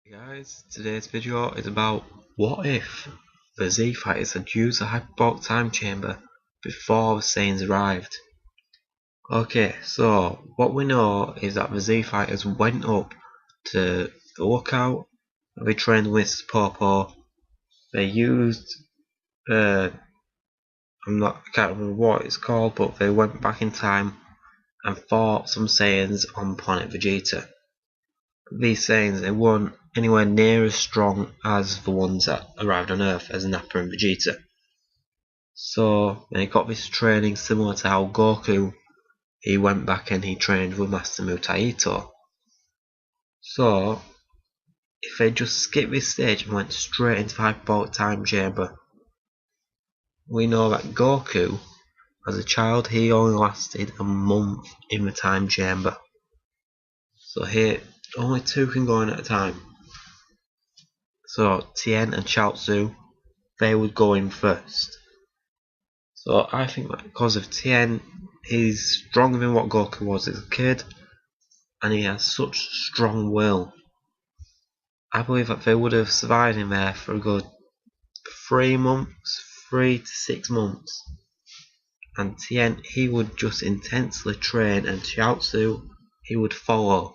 Hey guys, today's video is about what if the Z fighters had used the hyperbolic time chamber before the saiyans arrived. Okay, so what we know is that the Z fighters went up to the lookout, they trained with Popo, they used I can't remember what it's called, but they went back in time and fought some saiyans on planet Vegeta. These Saiyans, they weren't anywhere near as strong as the ones that arrived on Earth as Nappa and Vegeta. So they got this training similar to how Goku, he went back and he trained with Master Mutaito. So if they just skipped this stage and went straight into the hyperbolic time chamber, we know that Goku, as a child, he only lasted a month in the time chamber. So here, only two can go in at a time. So Tien and Chaozu, they would go in first. So I think that because of Tien, he's stronger than what Goku was as a kid, and he has such strong will. I believe that they would have survived in there for a good 3 months, 3 to 6 months. And Tien, he would just intensely train, and Chaozu, he would follow.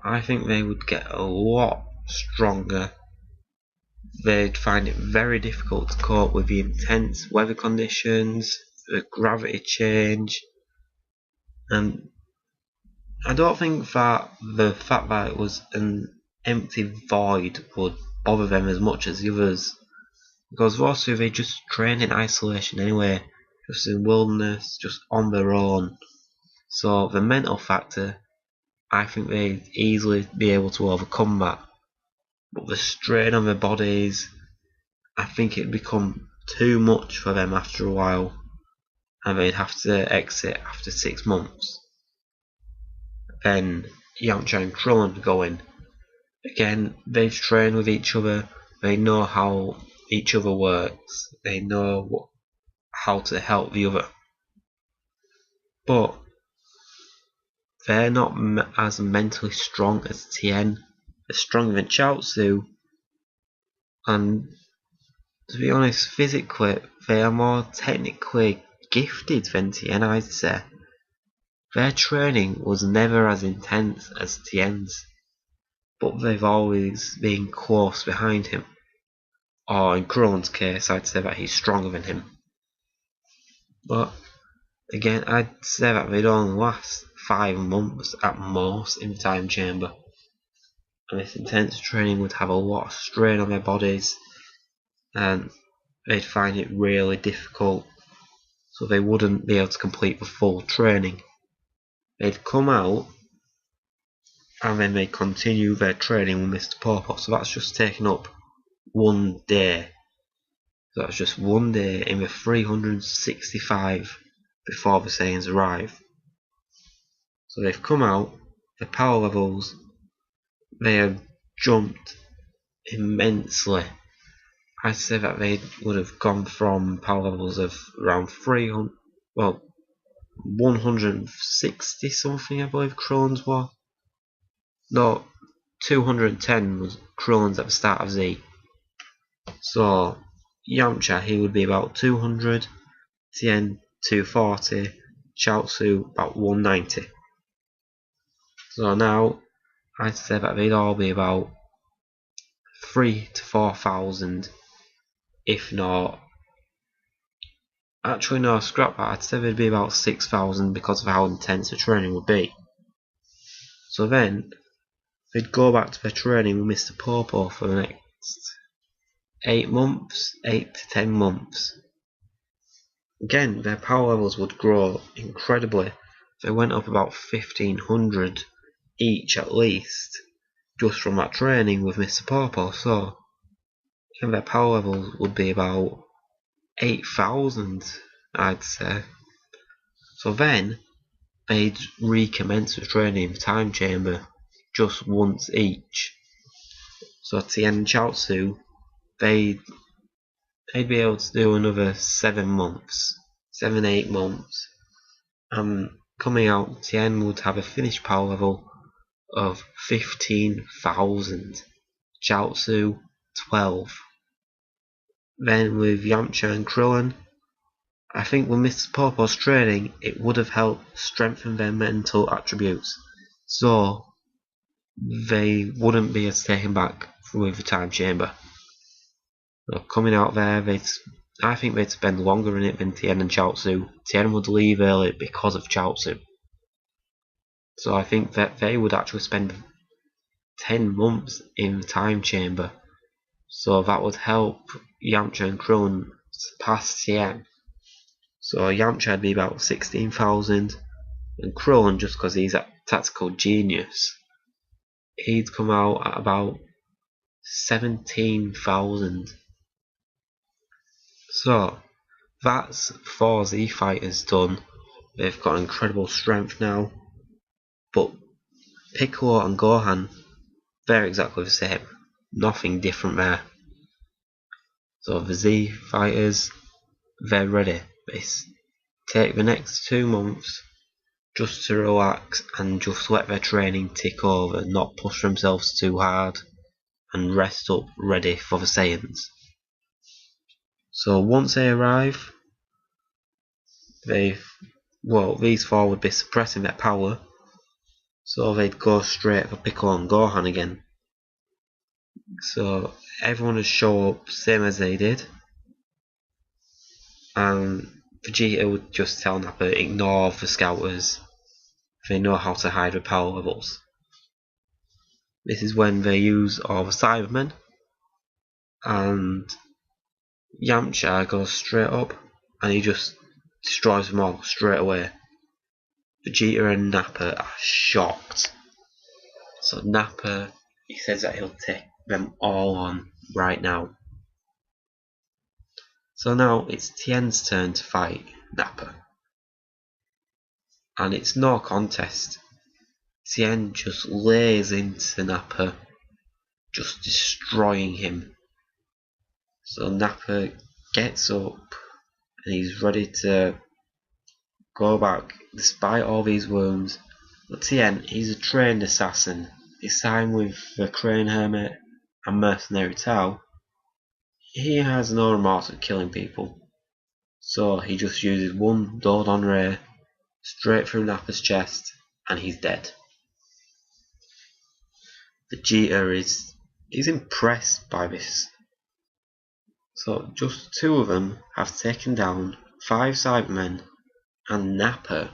I think they would get a lot stronger. They'd find it very difficult to cope with the intense weather conditions, the gravity change, and I don't think that the fact that it was an empty void would bother them as much as the others, because those two, they just trained in isolation anyway, just in wilderness, just on their own. So the mental factor, I think they'd easily be able to overcome that. But the strain on their bodies, I think it'd become too much for them after a while, and they'd have to exit after 6 months. Then Yamcha and Krillin go in. Again, they've trained with each other, they know how each other works, they know how to help the other. But they're not as mentally strong as Tien. They're stronger than Chaozu, and to be honest, physically, they are more technically gifted than Tien, I'd say. Their training was never as intense as Tien's, but they've always been close behind him. Or in Krillin's case, I'd say that he's stronger than him. But again, I'd say that they'd only last 5 months at most in the time chamber. And this intense training would have a lot of strain on their bodies, and they'd find it really difficult, so they wouldn't be able to complete the full training. They'd come out and then they'd continue their training with Mr. Popo, so that's just taking up 1 day. So that's just 1 day in the 365 before the Saiyans arrive. So they've come out, their power levels, they have jumped immensely. I'd say that they would have gone from power levels of around 300, well, 160 something I believe Krillin's were. No, 210 was Krillin's at the start of Z. So Yamcha, he would be about 200, Tien 240, Chaozu about 190. So now I'd say that they'd all be about 3 to 4,000, if not. Actually, no, scrap that. I'd say they'd be about 6,000 because of how intense the training would be. So then they'd go back to their training with Mr. Popo for the next 8 months, 8 to 10 months. Again, their power levels would grow incredibly. They went up about 1,500 each at least, just from that training with Mr. Popo. So again, their power levels would be about 8,000, I'd say. So then they'd recommence the training in the time chamber just once each. So Tien and Chaozu, they'd be able to do another 7 months, 7-8 months. Coming out, Tien would have a finished power level of 15,000. Jiaozu 12. Then with Yamcha and Krillin, I think with Mr. Popo's training, it would have helped strengthen their mental attributes, so they wouldn't be as taken back with the time chamber. So coming out there, I think they'd spend longer in it than Tien and Chaozu. Tien would leave early because of Chaozu. So I think that they would actually spend 10 months in the time chamber. So that would help Yamcha and Krillin surpass Tien. So Yamcha would be about 16,000, and Krillin, just because he's a tactical genius, he'd come out at about 17,000. So that's 4 Z fighters done. They've got incredible strength now, but Piccolo and Gohan, they're exactly the same. Nothing different there. So the Z fighters, they're ready. They take the next 2 months just to relax and just let their training tick over, not push themselves too hard, and rest up ready for the saiyans. So once they arrive, these 4 would be suppressing their power, so they'd go straight for Piccolo and Gohan again. So everyone would show up same as they did, and Vegeta would just tell Nappa, ignore the scouters, they know how to hide the power levels. This is when they use all the Cybermen, and Yamcha goes straight up and he just destroys them all straight away. Vegeta and Nappa are shocked. So Nappa, he says that he'll take them all on right now. So now it's Tien's turn to fight Nappa. And it's no contest. Tien just lays into Nappa, just destroying him. So Nappa gets up and he's ready to go back despite all these wounds. But Tien, he's a trained assassin. This time with the Crane Hermit and Mercenary Tao, he has no remorse at killing people. So he just uses one Dodon Ray straight through Nappa's chest and he's dead. Vegeta is impressed by this. So just 2 of them have taken down 5 Cybermen and Nappa,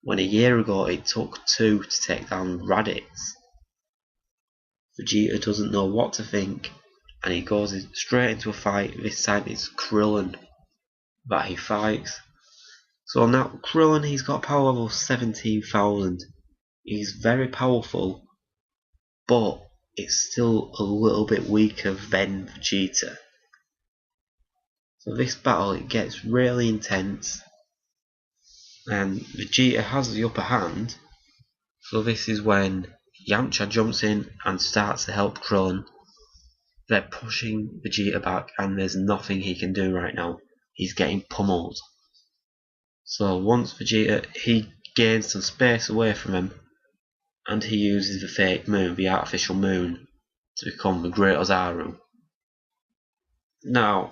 when a year ago it took 2 to take down Raditz. Vegeta doesn't know what to think, and he goes straight into a fight. This time it's Krillin that he fights. So now Krillin, he's got power level 17,000. He's very powerful, but it's still a little bit weaker than Vegeta. So this battle, it gets really intense, and Vegeta has the upper hand. So this is when Yamcha jumps in and starts to help Krillin. They're pushing Vegeta back and there's nothing he can do right now. He's getting pummeled. So once Vegeta, he gains some space away from him, and he uses the fake moon, the artificial moon, to become the Great Ozaru. Now,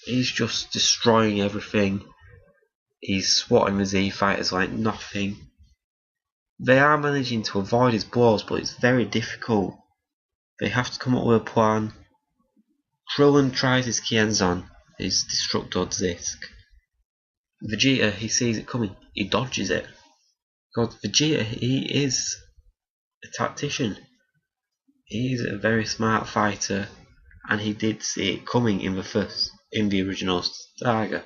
he's just destroying everything. He's swatting the Z fighters like nothing. They are managing to avoid his blows, but it's very difficult. They have to come up with a plan. Krillin tries his Kienzon, his Destructo Disc. Vegeta, he sees it coming, he dodges it. Because Vegeta, he is a tactician. He's a very smart fighter, and he did see it coming in the original saga.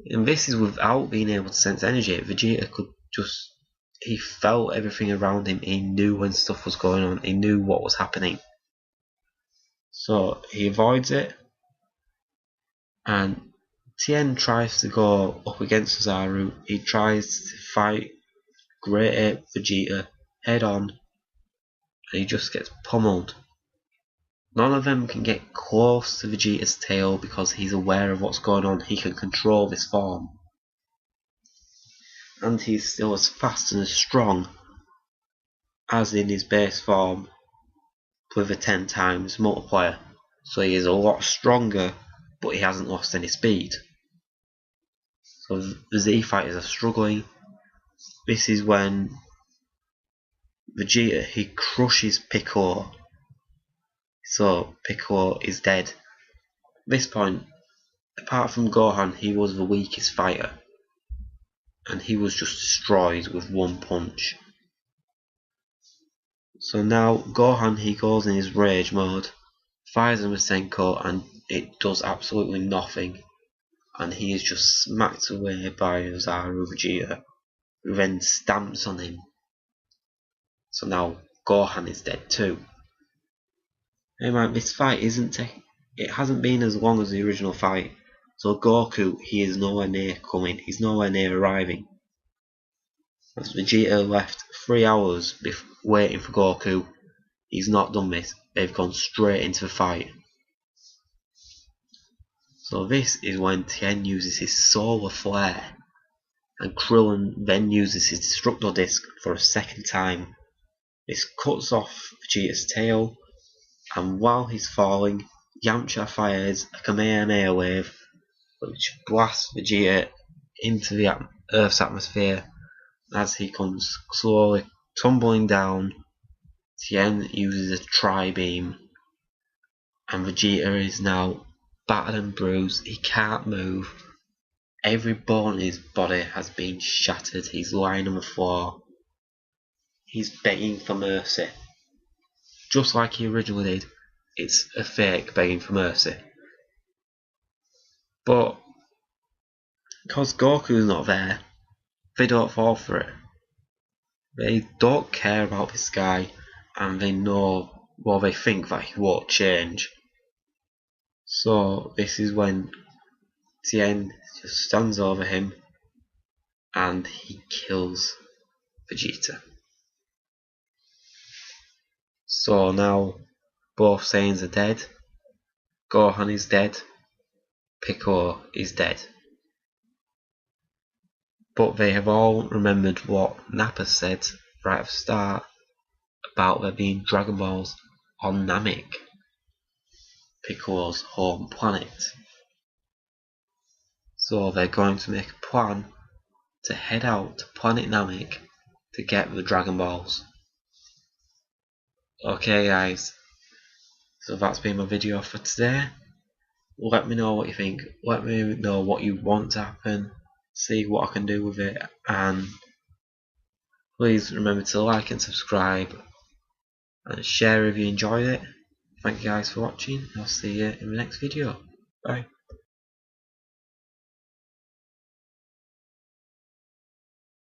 And this is without being able to sense energy. Vegeta he felt everything around him, he knew when stuff was going on, he knew what was happening. So he avoids it, and Tien tries to go up against Ozaru. He tries to fight Great Ape Vegeta head on, and he just gets pummeled. None of them can get close to Vegeta's tail because he's aware of what's going on. He can control this form. And he's still as fast and as strong. as in his base form with a 10 times multiplier. So he is a lot stronger, but he hasn't lost any speed. So the Z fighters are struggling. This is when Vegeta, he crushes Piccolo. So Piccolo is dead. At this point, apart from Gohan, he was the weakest fighter. And he was just destroyed with one punch. So now Gohan, he goes in his rage mode, fires a Masenko, and it does absolutely nothing. And he is just smacked away by Ozaru Vegeta, who then stamps on him. So now Gohan is dead too. Hey man, this fight it hasn't been as long as the original fight. So Goku, he is nowhere near coming, he's nowhere near arriving. As Vegeta left 3 hours waiting for Goku, he's not done this, they've gone straight into the fight. So this is when Tien uses his solar flare, and Krillin then uses his destructo disc for a second time. This cuts off Vegeta's tail, and while he's falling, Yamcha fires a Kamehameha wave, which blasts Vegeta into the Earth's atmosphere. As he comes slowly tumbling down, Tien uses a tri-beam, and Vegeta is now battered and bruised. He can't move. Every bone in his body has been shattered. He's lying on the floor. He's begging for mercy. Just like he originally did. It's a fake begging for mercy. But because Goku's not there, they don't fall for it. They don't care about this guy, and they know, well, they think that he won't change. So this is when Tien just stands over him and he kills Vegeta. So now both Saiyans are dead. Gohan is dead. Piccolo is dead. But they have all remembered what Nappa said right at the start about there being Dragon Balls on Namek, Piccolo's home planet. So they're going to make a plan to head out to planet Namek to get the Dragon Balls. Okay guys, so that's been my video for today. Let me know what you think, let me know what you want to happen, see what I can do with it, and please remember to like and subscribe and share if you enjoyed it. Thank you guys for watching, I'll see you in the next video. Bye.